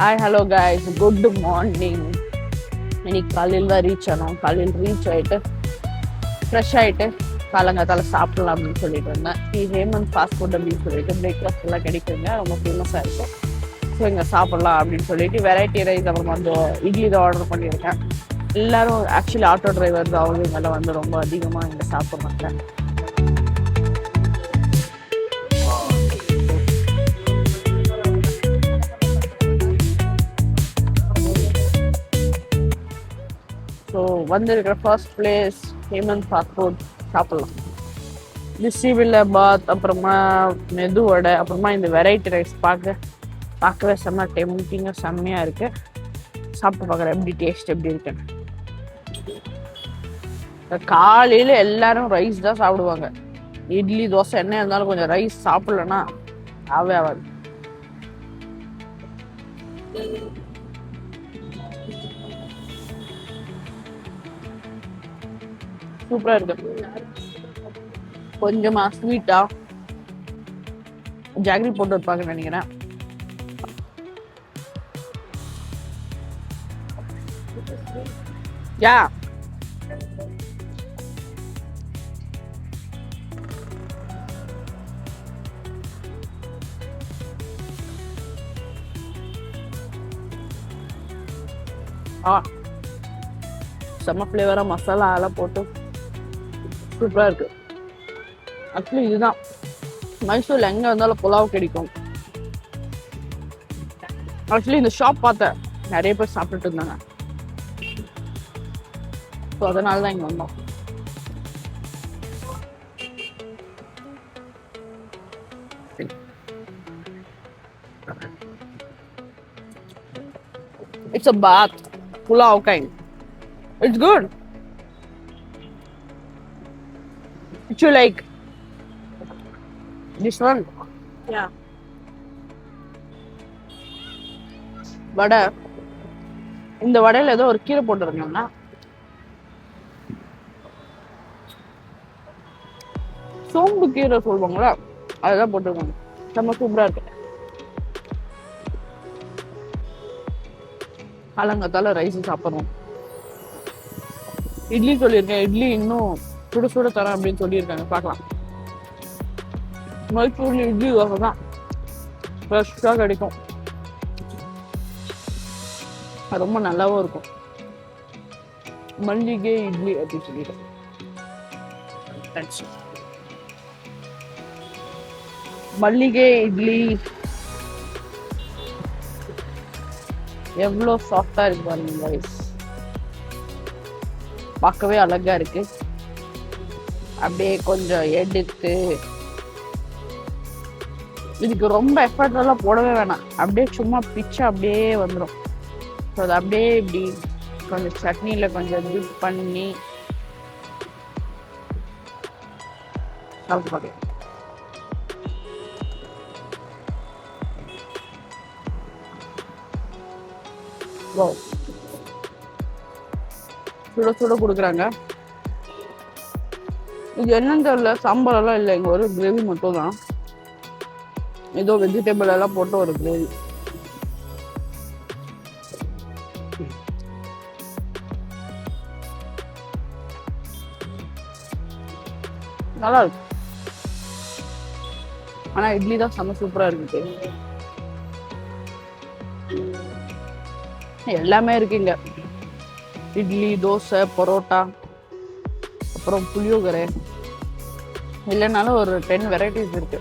Hi hello guys, good morning. இன்னைக்கு காலையில் தான் ரீச் ஆனோம். காலையில் ரீச் ஆகிட்டு ஃப்ரெஷ் ஆகிட்டு காலங்காத்தால சாப்பிடலாம் அப்படின்னு சொல்லிட்டு இருந்தேன். ஹேமந்த் ஃபாஸ்ட் ஃபுட் அப்படின்னு சொல்லிட்டு பிரேக்ஃபாஸ்ட் எல்லாம் கிடைக்குங்க, ரொம்ப ஃபேமஸாக இருக்கும். ஸோ இங்கே சாப்பிட்லாம் அப்படின்னு சொல்லிட்டு வெரைட்டி ரைஸ் அப்புறம் வந்து இட்லி தான் ஆர்டர் பண்ணியிருக்கேன். எல்லோரும் ஆக்சுவலி ஆட்டோ டிரைவர்ஸ் அவங்க இங்கெல்லாம் வந்து ரொம்ப அதிகமாக இங்கே சாப்பிட்றாங்க. ஸோ வந்திருக்கிற first place Hemanth fast food சாப்பிட்லாம். பிசிபில்லாபாத், அப்புறமா மெது வடை, அப்புறமா இந்த வெரைட்டி ரைஸ் பார்க்கவே செம்ம டெம்டிங்காக செம்மையாக இருக்குது. சாப்பிட்டு பார்க்குறேன் எப்படி டேஸ்ட் எப்படி இருக்குன்னு. காலையில் எல்லாரும் ரைஸ் தான் சாப்பிடுவாங்க. இட்லி தோசை என்ன இருந்தாலும் கொஞ்சம் ரைஸ் சாப்பிட்லன்னா ஆகாது. சூப்பரா இருக்கு. கொஞ்சமா ஸ்வீட்டா ஜாகரி போட்டு வைப்பாங்கன்னு நினைக்கிறேன். யா செம்ம ஃப்ளேவரா மசாலா எல்லாம் போட்டு சூப்பரா இருக்கு. ஆக்சுவலி இதுதான் மைசூர்ல எங்க இருந்தாலும் புலாவ் கிடைக்கும். ஆக்சுவலி இந்த ஷாப் பார்த்தேன், நிறைய பேர் சாப்பிட்டுட்டு இருந்தாங்க. ஸோ அதனால தான் இங்க வந்தோம். It's a bath pulao kind. It's good. You like this one? Yeah. வடை, இந்த வடையில ஏதோ ஒரு கீரை போட்டுருக்காங்கன்னா சோம்பு கீரை சொல்லுவாங்களா, அதுதான் போட்டுருக்காங்க. செம்ம சூப்பரா இருக்கு. காலங்காத்தால ரைஸ் சாப்பிட்றோம். இட்லி சொல்லியிருக்கேன், இட்லி இன்னும் சுட சுட தரேன் அப்படின்னு சொல்லியிருக்காங்க. பார்க்கலாம். மைசூர்ல இட்லி தோசை தான் ஃப்ரெஷ்ஷாக கிடைக்கும். அது ரொம்ப நல்லாவும் இருக்கும். மல்லிகை இட்லி அப்படின்னு சொல்லிட்டேன். மல்லிகை இட்லி எவ்வளோ சாஃப்டா இருக்கு பாருங்க ரைஸ். பார்க்கவே அழகா இருக்கு. அப்படியே கொஞ்சம் எடுத்து இதுக்கு ரொம்ப எஃபர்ட் எல்லாம் போடவே வேணாம், அப்படியே சும்மா பிச்சை அப்படியே வந்துடும். ஸோ அது அப்படியே இப்படி கொஞ்சம் சட்னியில் கொஞ்சம் டிப் பண்ணி சாப்பிட்டு பார்க்கலாம். சுட சுட கொடுக்குறாங்க. இது என்னன்னு தெரியல, சாம்பார் எல்லாம் இல்லை, இங்கே ஒரு கிரேவி மட்டும் தான். ஏதோ வெஜிடபிள் எல்லாம் போட்டு ஒரு கிரேவி. நல்லா இருக்கு. ஆனா இட்லி தான் செம்ம சூப்பரா இருக்கு. எல்லாமே இருக்குங்க. இட்லி, தோசை, பரோட்டா, அப்புறம் புளியோகரை, இல்லைனாலும் ஒரு 10 வெரைட்டிஸ் இருக்கு.